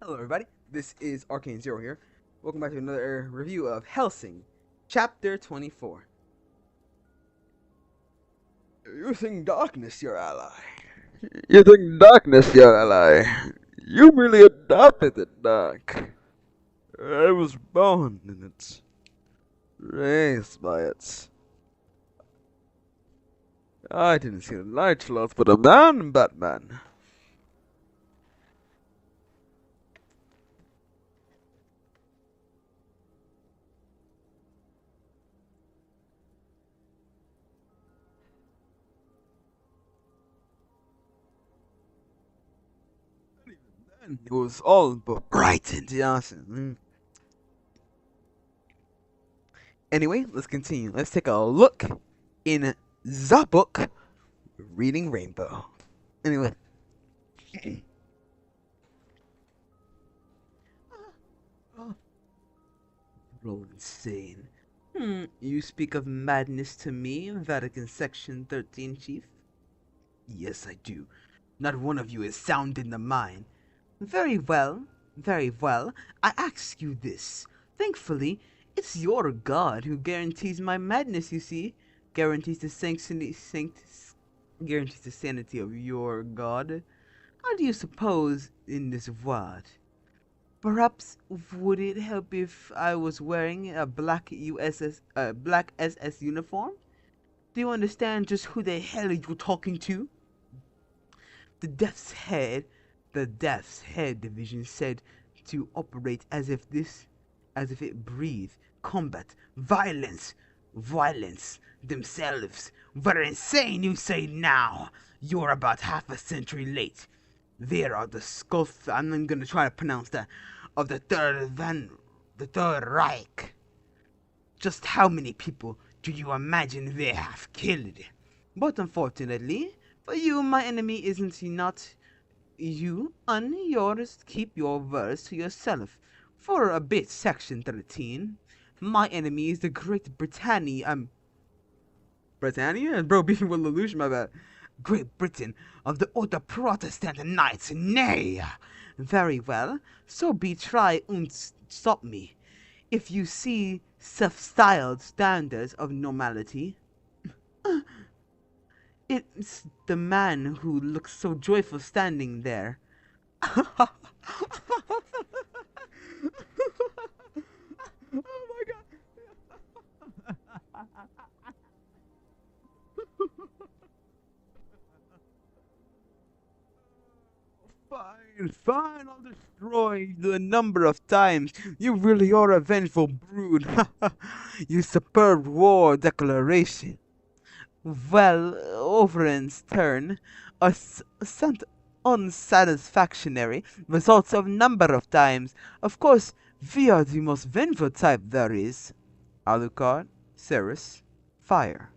Hello, everybody. This is Arcane Zero here. Welcome back to another review of Hellsing, Chapter 24. Using darkness, your ally. Using darkness, your ally. You merely adopted the dark. I was born in it, raised by it. I didn't see the light sloth, but a man, Batman. And it was all but bright and awesome. Anyway, let's continue. Let's take a look in the book, Reading Rainbow. Anyway. Roll insane. You speak of madness to me, Vatican Section 13 Chief? Yes, I do. Not one of you is sound in the mind. Very well, very well. I ask you this. Thankfully, it's your God who guarantees my madness, you see. Guarantees the guarantees the sanity of your God. How do you suppose in this word? Perhaps would it help if I was wearing a black SS uniform? Do you understand just who the hell you're talking to? The Death's Head, the Death's Head division said to operate as if it breathed combat, violence themselves. We're insane, you say now. You're about half a century late. There are the skulls. I'm not gonna try to pronounce that. Of the Third Reich. Just how many people do you imagine they have killed? But unfortunately, for you, my enemy isn't not you, and yours. Keep your words to yourself. For a bit, Section 13. My enemy is the Great Britannia. Britannia? Bro, beefing with Lelouch, my bad. Great Britain of the Order Protestant Knights. Nay! Very well, so be try und stop me. If you see self-styled standards of normality, it's the man who looks so joyful standing there. Oh my god. Fine, I'll destroy you the number of times. You really are a vengeful brood. You superb war declaration. Well, Overend's turn. Sent unsatisfactory results of number of times. Of course, we are the most vengeful type there is. Alucard, Ceres, fire.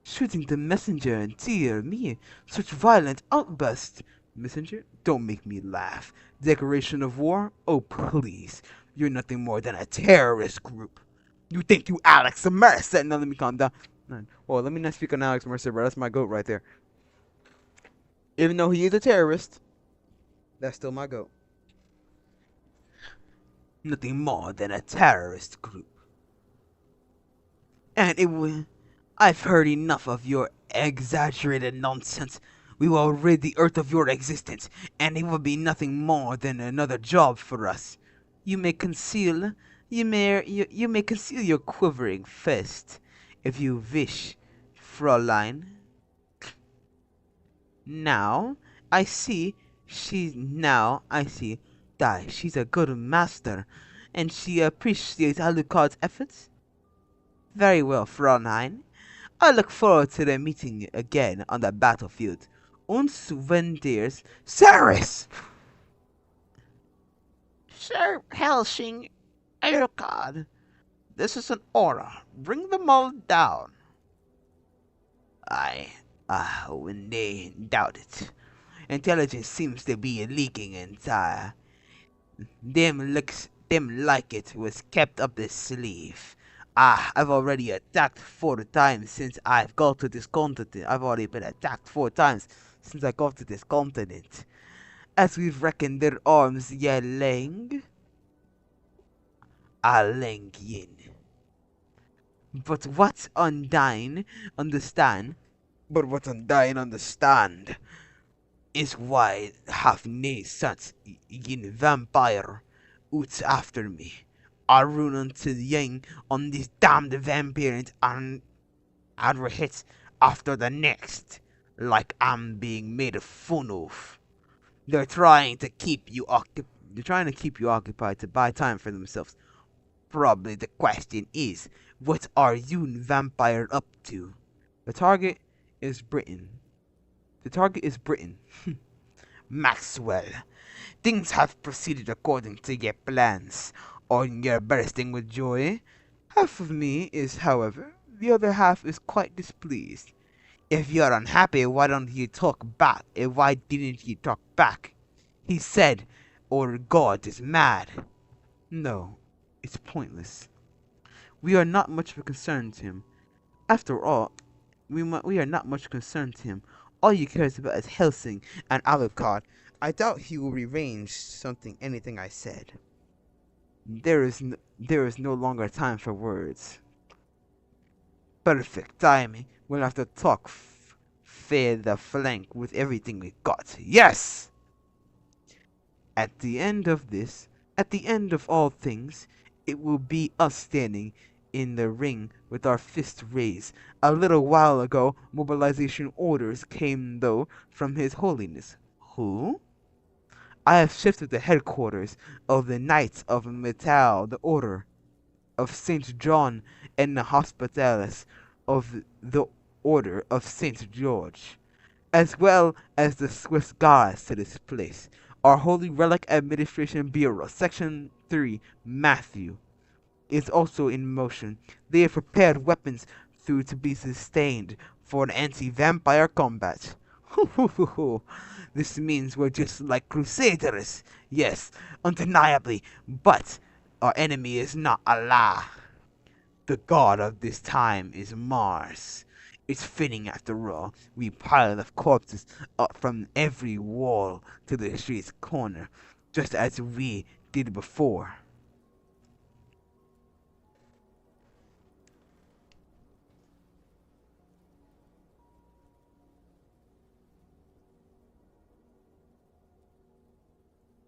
Shooting the messenger and dear me, such violent outburst. Messenger, don't make me laugh. Declaration of war? Oh, please. You're nothing more than a terrorist group. You think you Alex Mercer? No, let me calm down. Well, let me not speak on Alex Mercer, bro. That's my goat right there. Even though he is a terrorist, that's still my goat. Nothing more than a terrorist group. And it will. I've heard enough of your exaggerated nonsense. We will rid the earth of your existence, and it will be nothing more than another job for us. You may conceal, you may conceal your quivering fist, if you wish, Fräulein. Now I see she's a good master, and she appreciates Alucard's efforts. Very well, Fräulein. I look forward to their meeting again on the battlefield. Uns wenn dir's Ceres! Sir Hellsing, Alucard, this is an order. Bring them all down. When they doubt it. Intelligence seems to be leaking entire. Them like it was kept up the sleeve. I've already attacked 4 times since I've got to this continent. I've already been attacked 4 times since I got to this continent. As we've reckoned their arms, yelling, Aleng Yin. But what Undyne understand, but what Undyne understand is why have nae such yin vampire out after me. I run until yang on this damned vampire and I'd hit after the next, like I'm being made fun of. They're trying to keep you occupied to buy time for themselves. Probably the question is, what are you vampire up to? The target is Britain. The target is Britain. Maxwell, things have proceeded according to your plans. On your bursting with joy. Half of me is, however, the other half is quite displeased. If you're unhappy, why don't you talk back? Why didn't you talk back? He said, or God is mad. No, it's pointless. We are not much of a concern to him. After all, we are not much concerned to him. All he cares about is Hellsing and Alucard. I doubt he will rearrange anything I said. There is no longer time for words. Perfect timing. We'll have to talk fair the flank with everything we got. Yes! At the end of this, at the end of all things, it will be us standing in the ring with our fists raised. A little while ago, mobilization orders came, though, from His Holiness. Who? I have shifted the headquarters of the Knights of Metal, the Order of St. John, and the Hospitalis of the Order of St. George, as well as the Swiss Guards to this place. Our Holy Relic Administration Bureau, Section 3, Matthew, is also in motion. They have prepared weapons through to be sustained for an anti-vampire combat. This means we're just like Crusaders. Yes, undeniably. But our enemy is not Allah. The god of this time is Mars. It's fitting, after all, we pile of corpses up from every wall to the street's corner, just as we did before.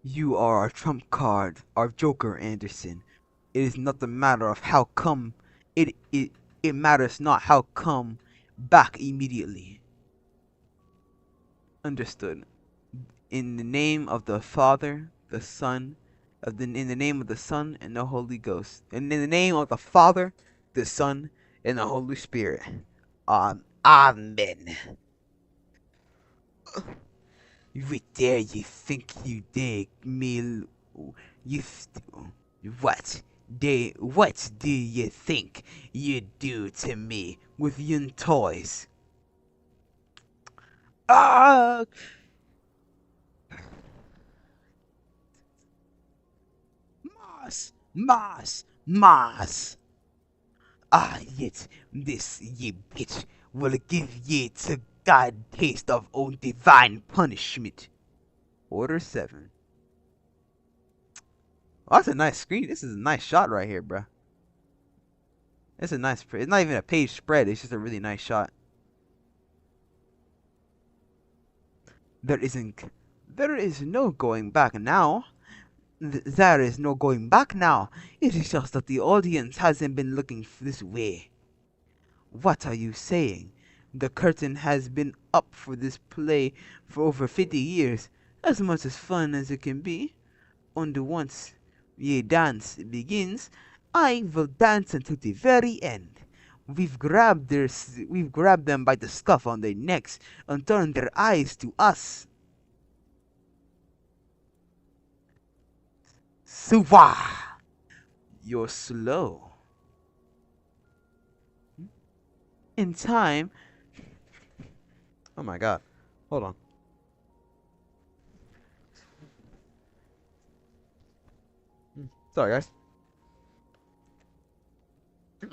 You are our trump card, our joker, Anderson. It is not the matter of how come. It matters not how come back immediately. Understood. In the name of the Father, the Son, in the name of the Son and the Holy Ghost, and in the name of the Father, the Son, and the Holy Spirit. Amen. Right there, you think you dig me? You what? What do you think you do to me with your toys? Ah! Mars. Yet this ye bitch will give ye to God taste of own divine punishment. Order 7. Oh, that's a nice screen. This is a nice shot right here, bruh. It's a nice. It's not even a page spread. It's just a really nice shot. There is no going back now. There is no going back now. It is just that the audience hasn't been looking this way. What are you saying? The curtain has been up for this play for over 50 years, as much as fun as it can be. Only once ye dance begins, I will dance until the very end. We've grabbed them by the scuff on their necks and turned their eyes to us. Suwa! You're slow. In time. Oh my god. Hold on. Sorry, guys. The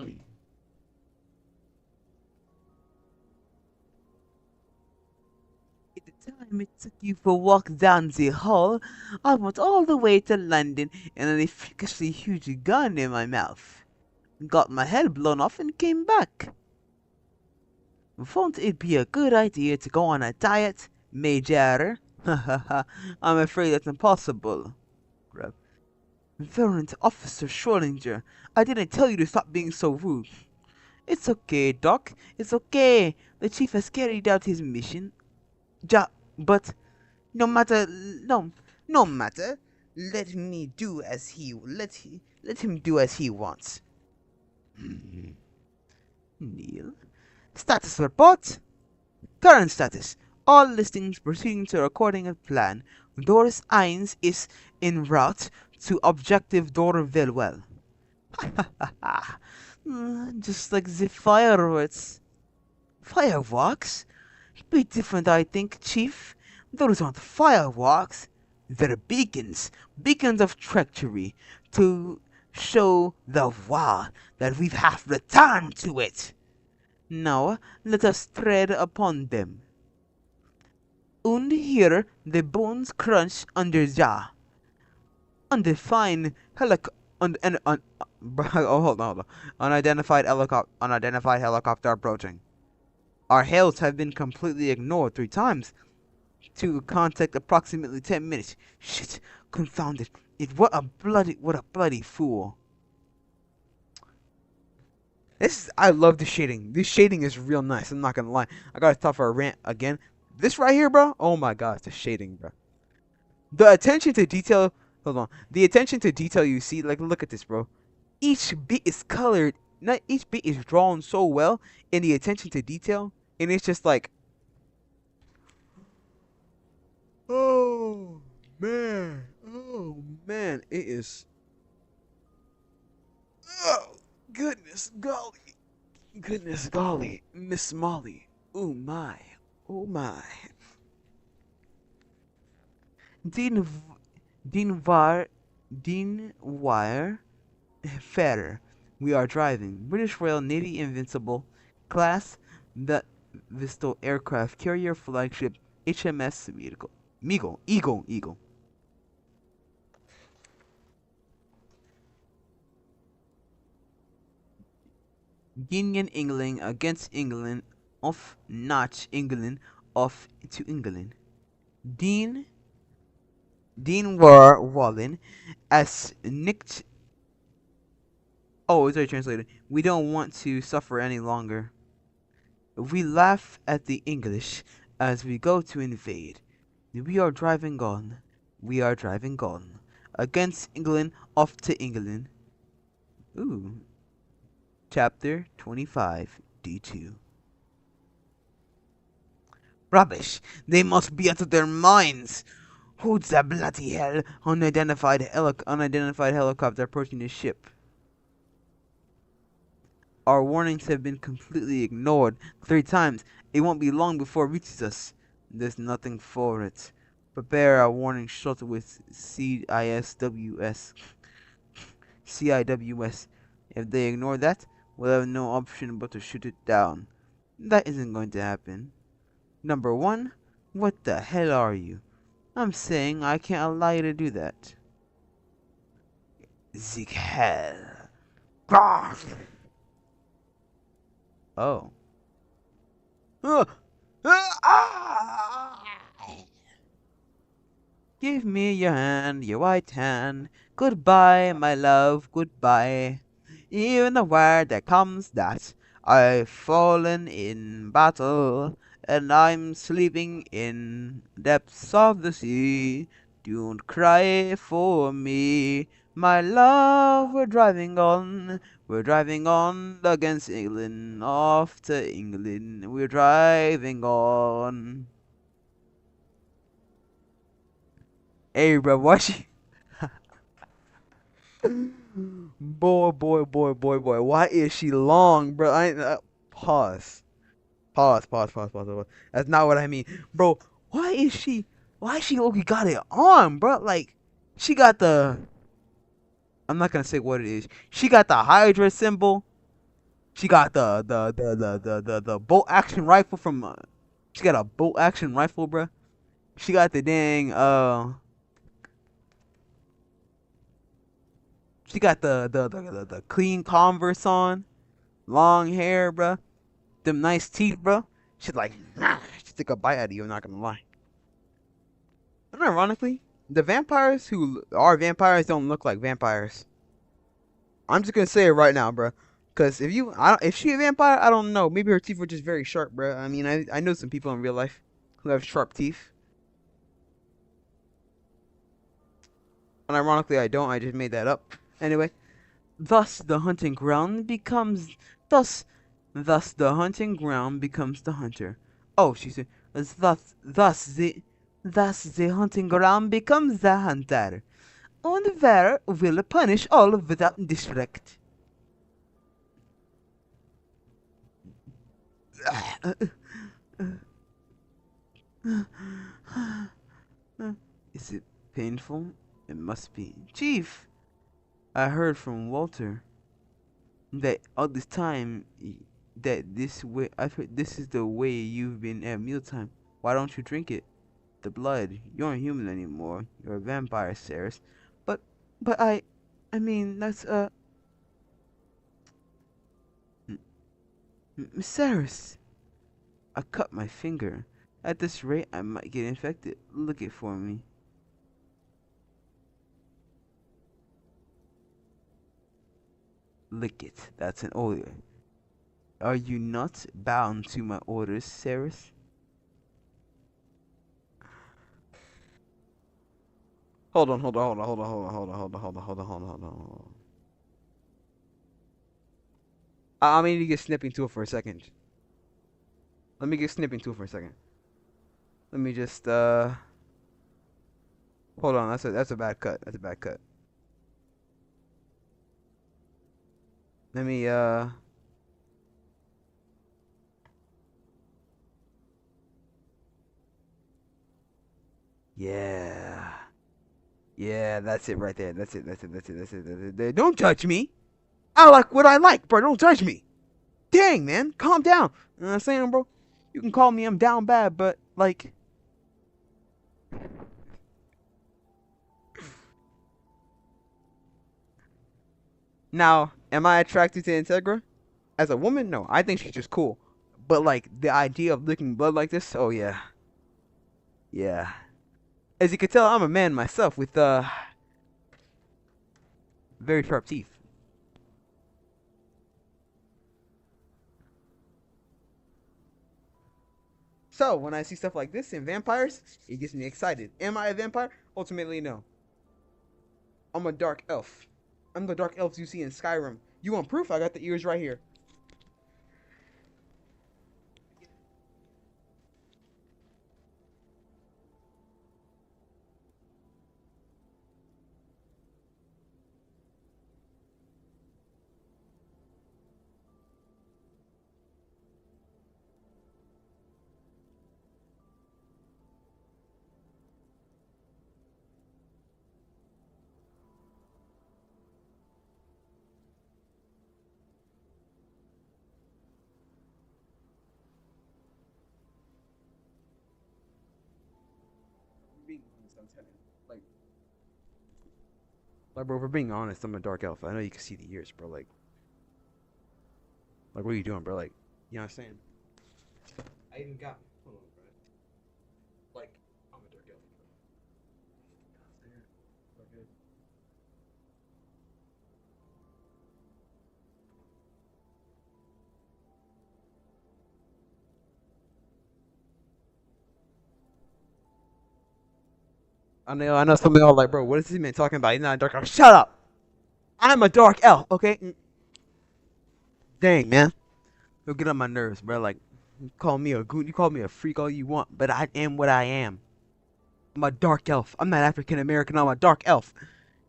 time it took you for a walk down the hall, I went all the way to London and had a freakishly huge gun in my mouth. Got my head blown off and came back. Won't it be a good idea to go on a diet, Major? I'm afraid that's impossible. Warrant Officer Schrodinger, I didn't tell you to stop being so rude. It's okay, Doc. It's okay. The chief has carried out his mission. But no matter, no matter. Let me do as he let him do as he wants. Neil, status report. Current status. All listings proceeding to recording and plan. Doris Ines is en route to objective Dorville. Just like the fireworks. Fireworks? Bit different, I think, Chief. Those aren't fireworks. They're beacons. Beacons of treachery. To show the war that we have returned to it. Now, let us tread upon them. Und here the bones crunch under jaw. Undefined hold on. Unidentified helicopter approaching. Our hails have been completely ignored 3 times. To contact approximately 10 minutes. Shit, confounded. What a bloody fool. I love the shading. This shading is real nice. I'm not gonna lie. I gotta stop for a rant again. This right here, bro. Oh my god, it's the shading, bro. The attention to detail. Hold on. The attention to detail you see, like, look at this, bro. Each bit is colored. Not each bit is drawn so well in the attention to detail, and it's just like, oh man, it is. Oh goodness golly, Miss Molly. Oh my. Dean Wire Ferrer. We are driving. British Royal Navy Invincible class, the Vistal aircraft carrier flagship HMS Eagle. Guinea England against England, off notch England, off to England. Dean Wallen as nicked. Oh, it's already translated. We don't want to suffer any longer. We laugh at the English as we go to invade. We are driving on. Against England, off to England. Ooh. Chapter 25, D2. Rubbish! They must be out of their minds! Who's the bloody hell? Unidentified helicopter approaching the ship. Our warnings have been completely ignored 3 times. It won't be long before it reaches us. There's nothing for it. Prepare our warning shot with CIWS. If they ignore that, we'll have no option but to shoot it down. That isn't going to happen. Number 1, what the hell are you? I'm saying I can't allow you to do that. Sieg Heil. Oh. Give me your hand, your white hand. Goodbye, my love, goodbye. Even the word that comes that I've fallen in battle, and I'm sleeping in depths of the sea. Don't cry for me, my love. We're driving on against England, off to England. We're driving on. Hey, bro, watch it. Boy. Why is she long, bro? Pause. That's not what I mean. Bro, why is she Loki got it on, bro? Like, I'm not gonna say what it is. She got the Hydra symbol She got the bolt action rifle from. She got a bolt action rifle, bruh. She got the dang She got the clean Converse on, long hair, bruh. Them nice teeth, bruh. She's like, nah. She took a bite out of you. I'm not gonna lie. And ironically, the vampires who are vampires don't look like vampires. I'm just gonna say it right now, bruh. Cause if she a vampire, I don't know. Maybe her teeth were just very sharp, bruh. I mean, I know some people in real life who have sharp teeth. And ironically, I don't. I just made that up. Anyway, thus the hunting ground becomes thus thus the hunting ground becomes the hunter. Oh, she said, thus the hunting ground becomes the hunter. And where will punish all without disrespect. Is it painful? It must be. Chief, I heard from Walter that all this time that this way I've heard this is the way you've been at mealtime. Why don't you drink it? The blood. You aren't human anymore. You're a vampire, Saris. But but I mean that's Saris. I cut my finger. At this rate I might get infected. Look it for me. Lick it. That's an order. Are you not bound to my orders, Saris? Hold on. I need to get snipping to it for a second. Let me get snipping to it for a second. Let me just hold on. That's a bad cut. That's a bad cut. Let me yeah. Yeah, that's it right there. That's it. Don't judge me. I like what I like, bro. Don't judge me. Dang, man. Calm down. You know what I'm saying, bro? You can call me I'm down bad, but like now, am I attracted to Integra? As a woman, no. I think she's just cool. But like the idea of licking blood like this, oh yeah. Yeah. As you can tell, I'm a man myself with very sharp teeth. So when I see stuff like this in vampires, it gets me excited. Am I a vampire? Ultimately, no. I'm a dark elf. I'm the dark elves you see in Skyrim. You want proof? I got the ears right here. Like, bro, if we're being honest, I'm a dark elf. I know you can see the ears, bro. What are you doing, bro? Like, you know what I'm saying? I even got. Hold on, bro. Like, I'm a dark elf. I know some of y'all like, bro, what is this man talking about? He's not a dark elf. Shut up! I'm a dark elf, okay? Dang, man. You'll get on my nerves, bro. Like, you call me a goon, you call me a freak all you want, but I am what I am. I'm a dark elf. I'm not African American, I'm a dark elf.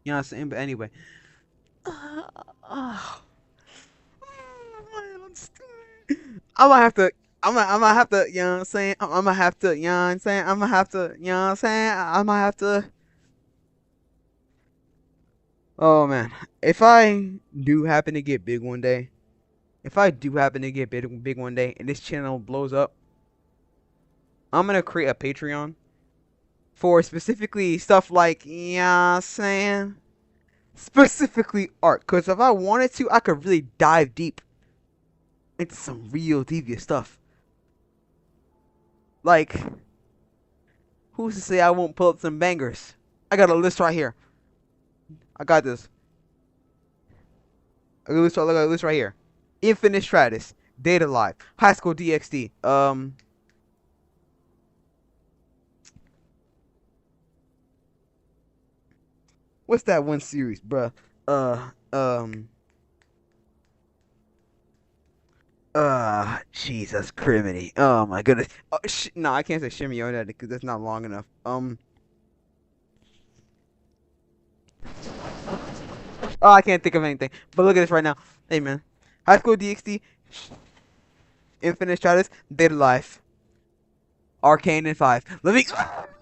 You know what I'm saying? But anyway. Man, I'm stupid. I'm gonna have to. I'm gonna have to. You know what I'm saying? I'm gonna have to. You know what I'm saying? I'm gonna have to. You know what I'm saying? I'm gonna have to. Oh man, if I do happen to get big one day, if I do happen to get big one day and this channel blows up, I'm gonna create a Patreon for specifically stuff like, yeah, saying specifically art. Cause if I wanted to, I could really dive deep into some real devious stuff. Like, who's to say I won't pull up some bangers? I got a list right here. I got this. I got a list right here. Infinite Stratus, Data Live, High School DxD. What's that one series, bruh? Uh, um, Jesus criminy. Oh my goodness. Oh, no, I can't say Shimmy on that because that's not long enough. Oh, I can't think of anything. But look at this right now. Hey man, High School DxD, Infinite Stratus, Data Life, Arcane and 5. Let me.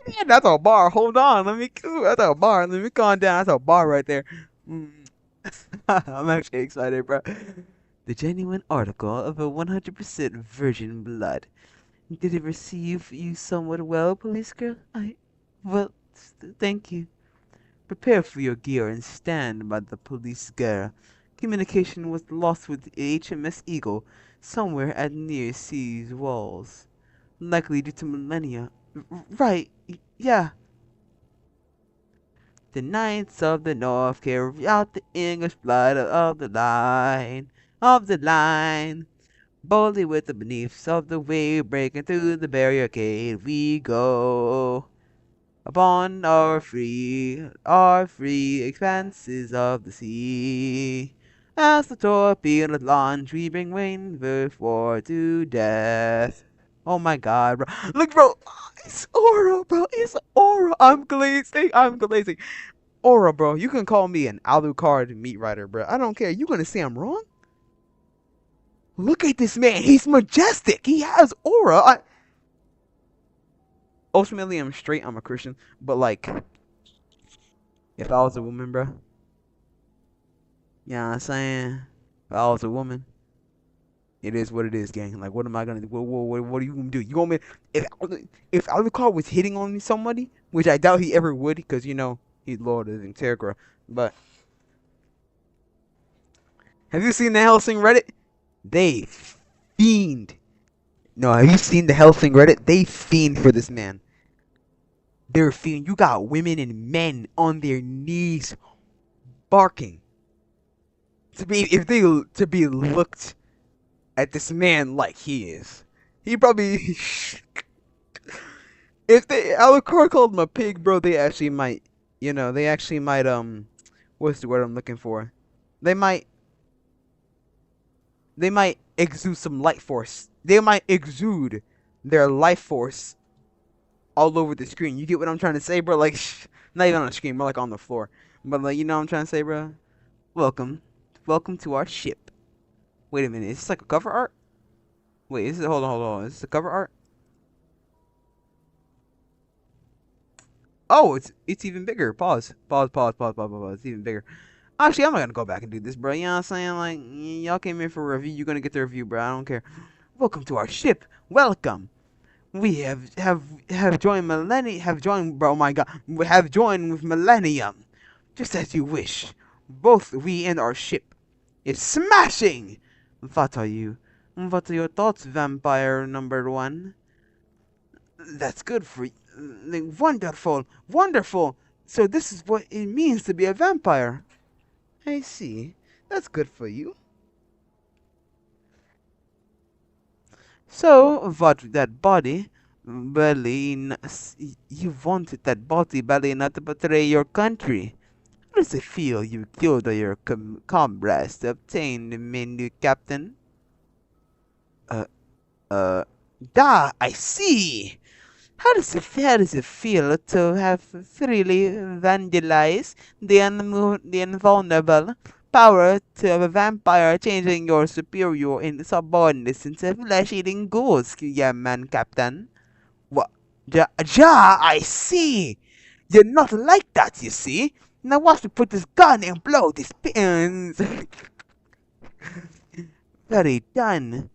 Man, that's a bar. Hold on. That's a bar. Let me calm down. That's a bar right there. I'm actually excited, bro. The genuine article of a 100% virgin blood. Did it receive you somewhat well, police girl? Well, thank you. Prepare for your gear and stand by the police girl. Communication was lost with HMS Eagle somewhere at near sea's walls. Likely due to millennia. Right, yeah. The Knights of the North carry out the English blood of the line. Boldly with the beneaths of the wave breaking through the barricade we go. Upon our free expanses of the sea. As the torpedoes launch, we bring rain with war to death. Oh my god, bro. Look, bro. It's Aura, bro. It's Aura. I'm glazing. Aura, bro. You can call me an Alucard meat writer, bro. I don't care. You gonna say I'm wrong? Look at this man. He's majestic. He has aura. Ultimately, I'm straight. I'm a Christian. But, like, if I was a woman, bro. You know what I'm saying? If I was a woman, it is what it is, gang. Like, what am I gonna do? What are you gonna do? You want me? If Alucard was hitting on somebody, which I doubt he ever would, because you know he's Lord of Integra. But have you seen the Hellsing Reddit? They fiend. No, have you seen the Hellsing Reddit? They fiend for this man. They're fiend. You got women and men on their knees, barking to be looked at this man like he is. He probably if Alucard called him a pig, bro, they actually might, what's the word I'm looking for? They might exude some light force. They might exude their life force all over the screen. You get what I'm trying to say, bro? Like, not even on the screen, more like on the floor. But, like, you know what I'm trying to say, bro? Welcome to our ship. Wait a minute, is this like a cover art? Wait, is it? Hold on. Is this a cover art? Oh, it's even bigger. Pause. It's even bigger. Actually, I'm not gonna go back and do this, bro. You know what I'm saying? Like, y'all came in for a review. You're gonna get the review, bro. I don't care. Welcome to our ship. Welcome. We have joined millennium. Have joined, bro. Oh my God. We have joined with Millennium, just as you wish. Both we and our ship is smashing. What are you? What are your thoughts, vampire number one? That's good for you. Wonderful. So this is what it means to be a vampire. I see. That's good for you. So, what with that body, belly, you wanted that body, belly, not to betray your country. How does it feel you killed all your comrades to obtain the menu, Captain? Uh, I see. How does it feel to have freely vandalized the invulnerable power to a vampire, changing your superior in subordinates into flesh-eating ghouls, yeah, man, Captain? What? I see. You're not like that, you see. Now watch me put this gun and blow these pins. Very done.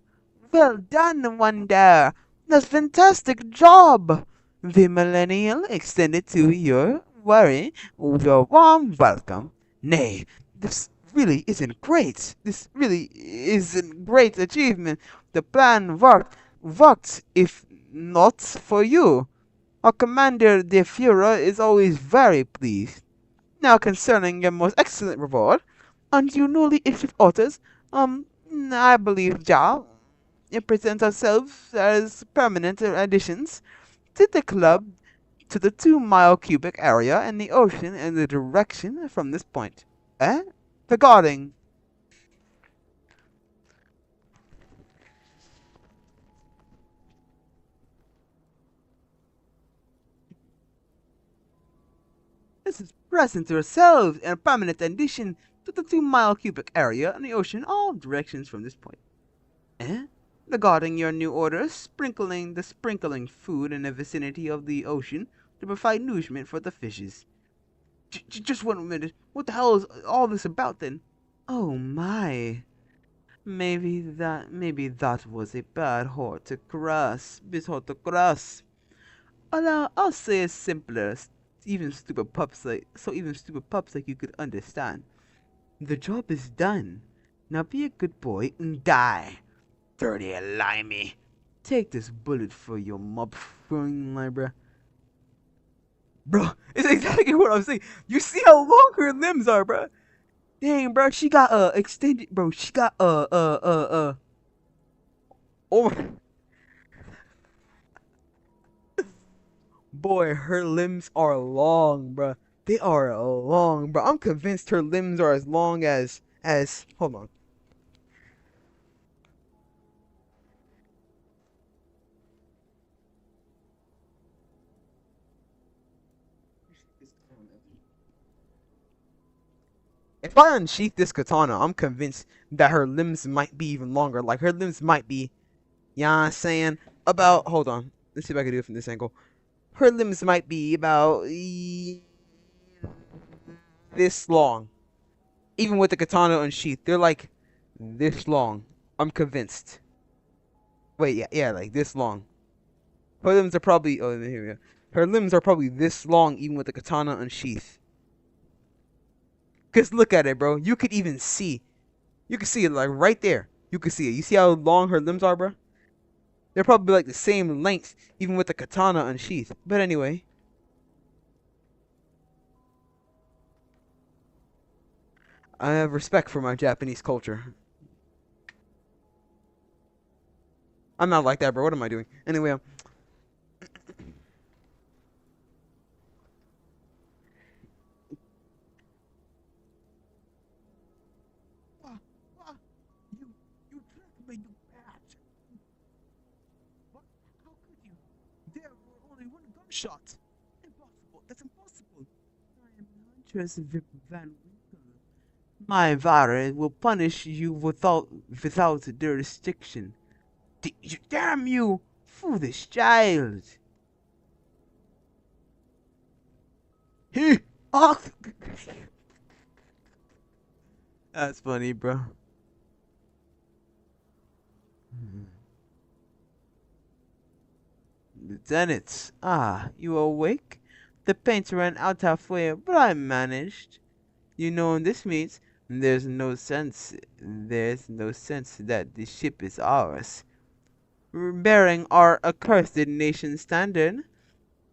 Well done, Wonder. That's fantastic job. The millennial extended to your worry your warm welcome. Nay, this really isn't great. This really isn't great achievement. The plan worked if not for you. Our commander, the Führer, is always very pleased. Now concerning your most excellent reward, and your newly issued orders, I believe, Ja, it presents ourselves as permanent additions to the club to the 2 mile cubic area and the ocean in the direction from this point. Eh? Regarding. This is present to ourselves and a permanent addition to the 2 mile cubic area and the ocean all directions from this point. Eh? Regarding your new orders, sprinkling food in the vicinity of the ocean to provide nourishment for the fishes. Just 1 minute. What the hell is all this about then? Oh my. Maybe that was a bad word to grasp. I'll say it simpler, even stupid pups like you could understand. The job is done. Now be a good boy and die. Dirty limey. Take this bullet for your mob throwing bruh. Bro, it's exactly what I'm saying. You see how long her limbs are, bro. Dang, bro, she got extended, bro. She got oh my. Boy, her limbs are long, bro. They are long, bro. I'm convinced her limbs are as long as. Hold on. If I unsheath this katana, I'm convinced that her limbs might be even longer. Like her limbs might be, you know what I'm saying? About hold on. Let's see if I can do it from this angle. Her limbs might be about this long. Even with the katana unsheathed, they're like this long. I'm convinced. Wait, yeah, like this long. Her limbs are probably here we go. Her limbs are probably this long even with the katana unsheathed. Cause look at it, bro. You could even see. You can see it like right there. You can see it. You see how long her limbs are, bro? They're probably like the same length even with the katana unsheathed. But anyway. I have respect for my Japanese culture. I'm not like that, bro. What am I doing? Anyway, tricked me, you bat. What? How could you? There were only one gunshot. Impossible. That's impossible. I am Huntress Rip Van Winkle. My Vara will punish you without jurisdiction. Damn you, foolish child! He, oh, that's funny, bro. Lieutenant, you awake? The paint ran out halfway, but I managed. You know what this means? There's no sense that the ship is ours. Bearing our accursed nation standard.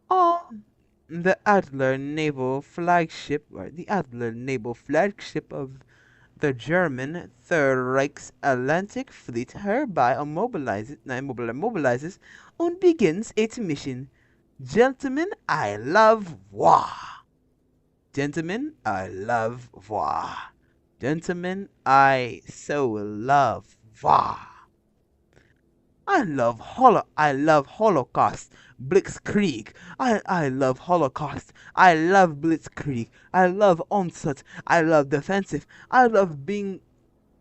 Oh, the Adler naval flagship of the German Third Reich's Atlantic Fleet hereby immobilizes and begins its mission. Gentlemen, I love war. Gentlemen, I love war. Gentlemen, I so love war. I love Holocaust. Blitzkrieg. I love Holocaust. I love Blitzkrieg. I love onset. I love defensive. I love being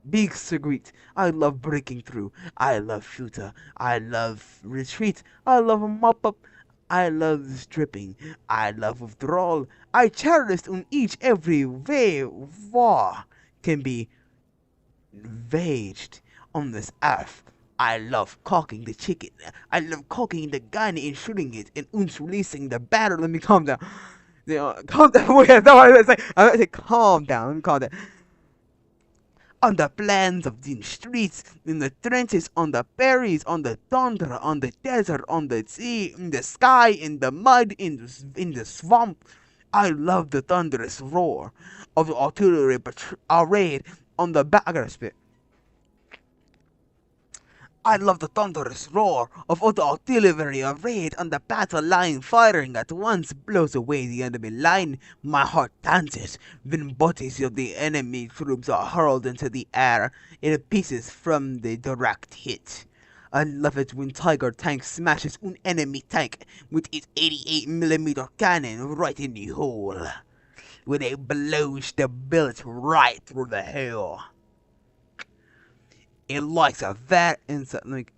big secret. I love breaking through. I love shooter. I love retreat. I love mop up. I love stripping. I love withdrawal. I cherish on each every way war can be waged on this earth. I love cooking the chicken. I love cooking the gun and shooting it and releasing the battle. Let me calm down. Calm down. Wait, that's what I say. I say calm down. Let me calm down. On the plains of the streets, in the trenches, on the prairies, on the tundra, on the desert, on the sea, in the sky, in the mud, in the swamp. I love the thunderous roar of the artillery arrayed on the back. I gotta spit. I love the thunderous roar of all the artillery arrayed on the battle line, firing at once blows away the enemy line. My heart dances when bodies of the enemy troops are hurled into the air in pieces from the direct hit. I love it when Tiger Tank smashes an enemy tank with its 88mm cannon right in the hole, when it blows the bullet right through the hole. It likes a that inside, like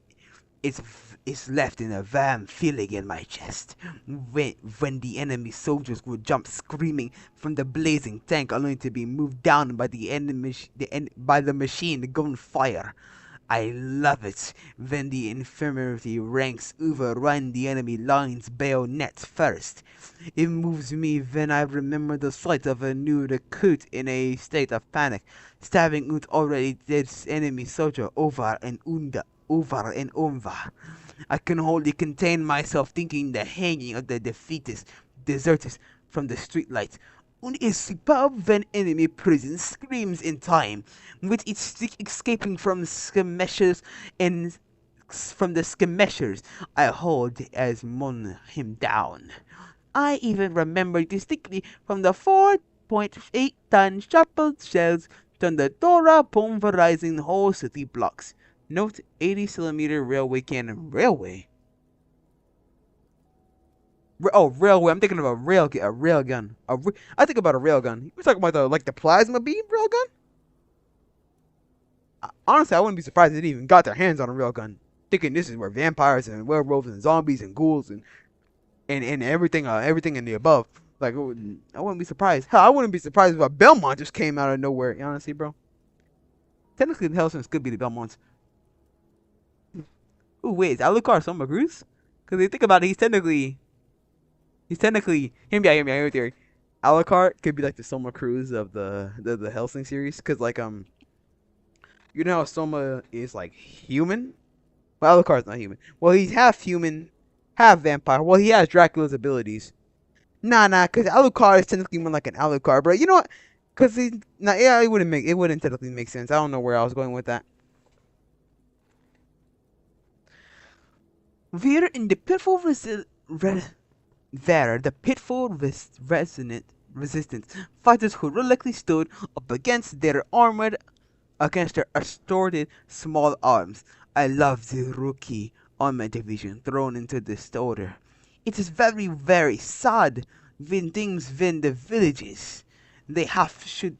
it's left in a warm feeling in my chest when the enemy soldiers would jump screaming from the blazing tank, only to be moved down by by the machine gunfire. I love it when the infirmary ranks overrun the enemy line's bayonets first. It moves me when I remember the sight of a new recruit in a state of panic, stabbing an already dead enemy soldier over and over. I can hardly contain myself thinking the hanging of the deserters from the streetlights. And a superb when enemy prison screams in time, with its stick escaping from skirmishers and from the skirmishers I hold as mown him down. I even remember distinctly from the 4.8-ton shrapnel shells on the Dora pulverizing whole city blocks. Note 80-centimeter railway cannon. Railway? Railway. I'm thinking of a rail gun. I think about a rail gun. You talking about the plasma beam rail gun? Honestly, I wouldn't be surprised if they even got their hands on a rail gun. Thinking this is where vampires and werewolves and zombies and ghouls and everything in the above. Like, I wouldn't be surprised. Hell, I wouldn't be surprised if a Belmont just came out of nowhere. Honestly, bro. Technically, the Hellsings could be the Belmonts. Ooh, wait, is Alucard Soma Cruz? Because they think about it, he's technically. Hear me out. Hear theory. Alucard could be like the Soma Cruz of the Hellsing series, because you know how Soma is like human. Well, Alucard's not human. Well, he's half human, half vampire. Well, he has Dracula's abilities. Nah, because Alucard is technically more like an Alucard, bro. You know what? Because it wouldn't technically make sense. I don't know where I was going with that. We're in the pitfall resistance fighters who reluctantly stood up against their assorted small arms. I love the rookie armored division thrown into this order. It is very, very sad when the villages they should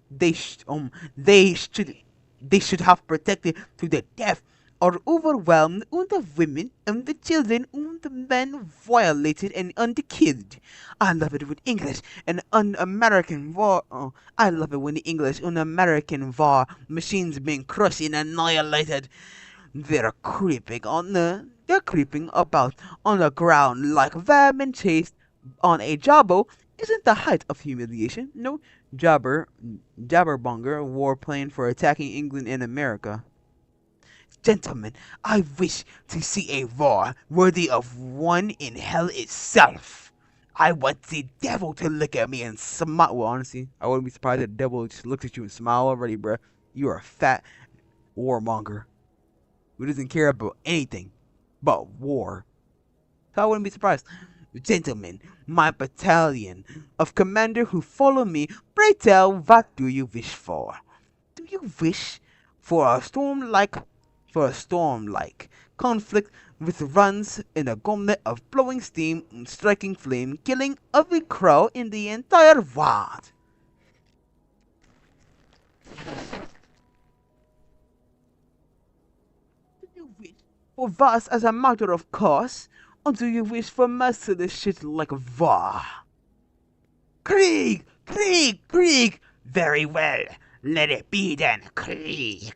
have protected to the death are overwhelmed, and the women and the children and the men violated and underkilled. I love it when English and un-American war. Oh, I love it when the English and American war machines being crushed and annihilated. They're creeping about on the ground like vermin chased on a jabbo. Isn't the height of humiliation? No, jabberbonger warplane for attacking England and America. Gentlemen, I wish to see a war worthy of one in hell itself. I want the devil to look at me and smile. Well, honestly, I wouldn't be surprised if the devil just looked at you and smiled already, bruh. You are a fat warmonger who doesn't care about anything but war. So I wouldn't be surprised. Gentlemen, my battalion of commander who follow me, pray tell, what do you wish for? Do you wish for a storm-like conflict with runs in a gauntlet of blowing steam and striking flame, killing every crow in the entire world? Do you wish for us as a matter of course, or do you wish for merciless shit like war? Krieg! Krieg! Krieg! Very well, let it be then, Krieg.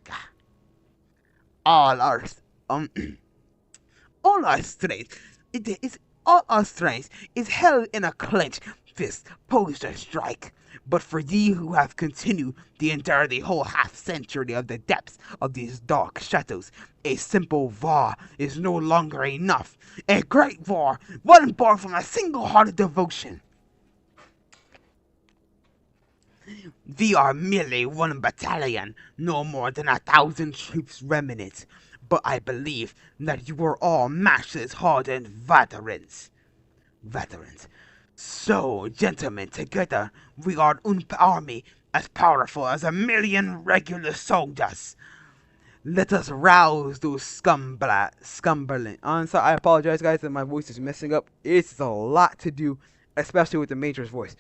all our um all our strength. It is all our strength is held in a clenched fist, posed to strike. But for ye who have continued to endure the whole half century of the depths of these dark shadows, a simple war is no longer enough. A great war, one born from a single-hearted devotion. We are merely one battalion, no more than 1,000 troops remnant. But I believe that you are all masters, hardened veterans. So, gentlemen, together we are an army as powerful as 1,000,000 regular soldiers. Let us rouse those scumberling. I'm sorry, I apologize, guys, that my voice is messing up. It's a lot to do, especially with the Major's voice.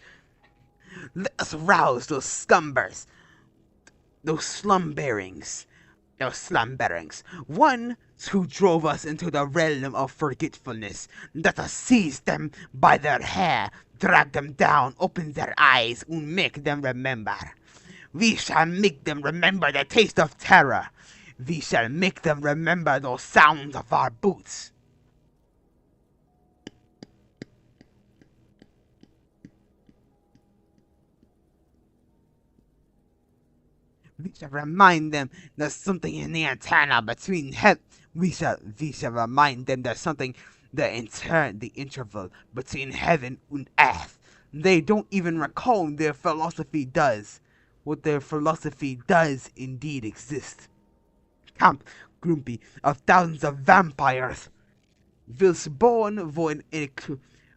Let us rouse those scumbers, those slumberings, one who drove us into the realm of forgetfulness. Let us seize them by their hair, drag them down, open their eyes, and make them remember. We shall make them remember the taste of terror. We shall make them remember those sounds of our boots. We shall remind them there's something in the antenna between heaven. We shall remind them there's something the interval between heaven and earth. They don't even recall their philosophy does. What their philosophy does indeed exist. Camp Grumpy of thousands of vampires will spawn void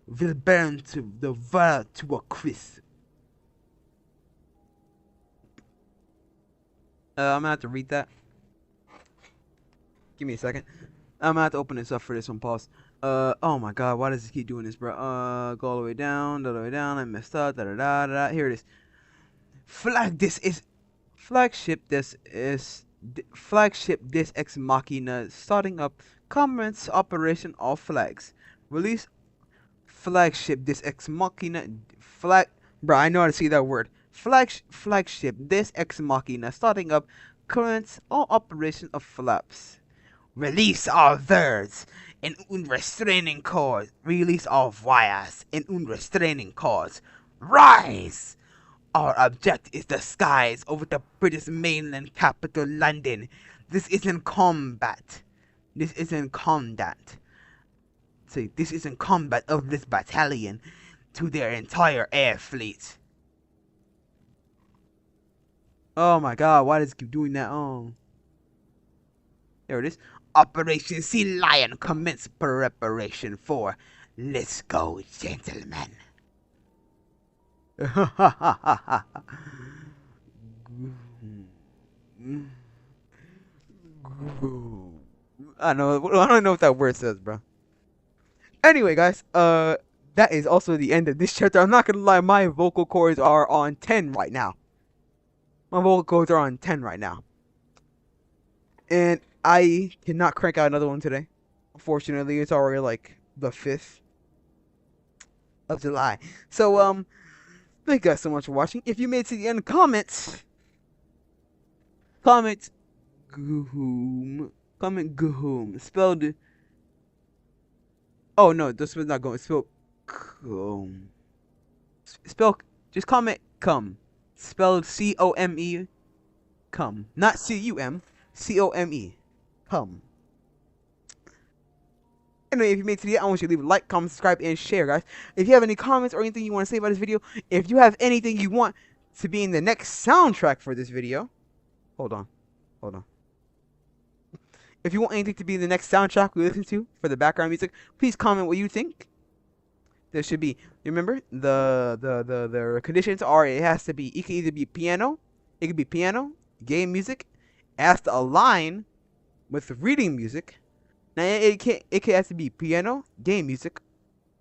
will burn to the world to a crisp. I'm gonna have to read that. Give me a second. I'm gonna have to open this up for this one. Pause. Oh my god, why does this keep doing this, bro? Go all the way down, I messed up, da da da da. Here it is. Flagship. This ex machina starting up. Commence operation all flags. Release flagship. This ex machina flag. Bro, I know how to say that word. Flagship. This ex machina starting up. Commence all operation of flaps. Release all words in unrestraining cords. Release all wires in unrestraining cords. Rise! Our object is the skies over the British mainland capital, London. This isn't combat. This isn't combat. See, this isn't combat of this battalion to their entire air fleet. Oh my god, why does it keep doing that? Oh. There it is. Operation Sea Lion commence preparation for. Let's go, gentlemen. I don't know what that word says, bro. Anyway, guys, that is also the end of this chapter. I'm not gonna lie, my vocal cords are on 10 right now. My vocal cords are on 10 right now. And I cannot crank out another one today. Unfortunately, it's already like the 5th of July. So, thank you guys so much for watching. If you made it to the end, comment Goom. Comment Goom. Spelled. Oh no, this was not going. Spelled just comment come. Spelled C-O-M-E. Come. Not C-U-M. C-O-M-E. Come. Anyway, if you made it to the end, I want you to leave a like, comment, subscribe, and share, guys. If you have any comments or anything you want to say about this video, if you have anything you want to be in the next soundtrack for this video, hold on. If you want anything to be in the next soundtrack we listen to for the background music, please comment what you think. There should be. Remember, the conditions are it can either be piano, it could be piano, game music, it has to align with reading music. Now it has to be piano, game music,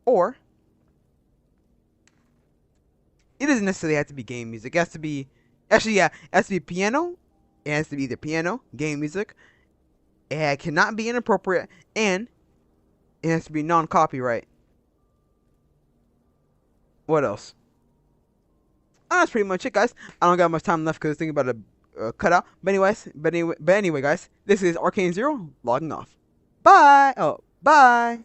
or it doesn't necessarily have to be game music. It has to be it has to be piano. It has to be either piano, game music. It cannot be inappropriate, and it has to be non-copyright. What else? That's pretty much it, guys. I don't got much time left because thinking about cut out. But anyway, guys, this is Arcane Zero logging off. Bye. Oh, bye.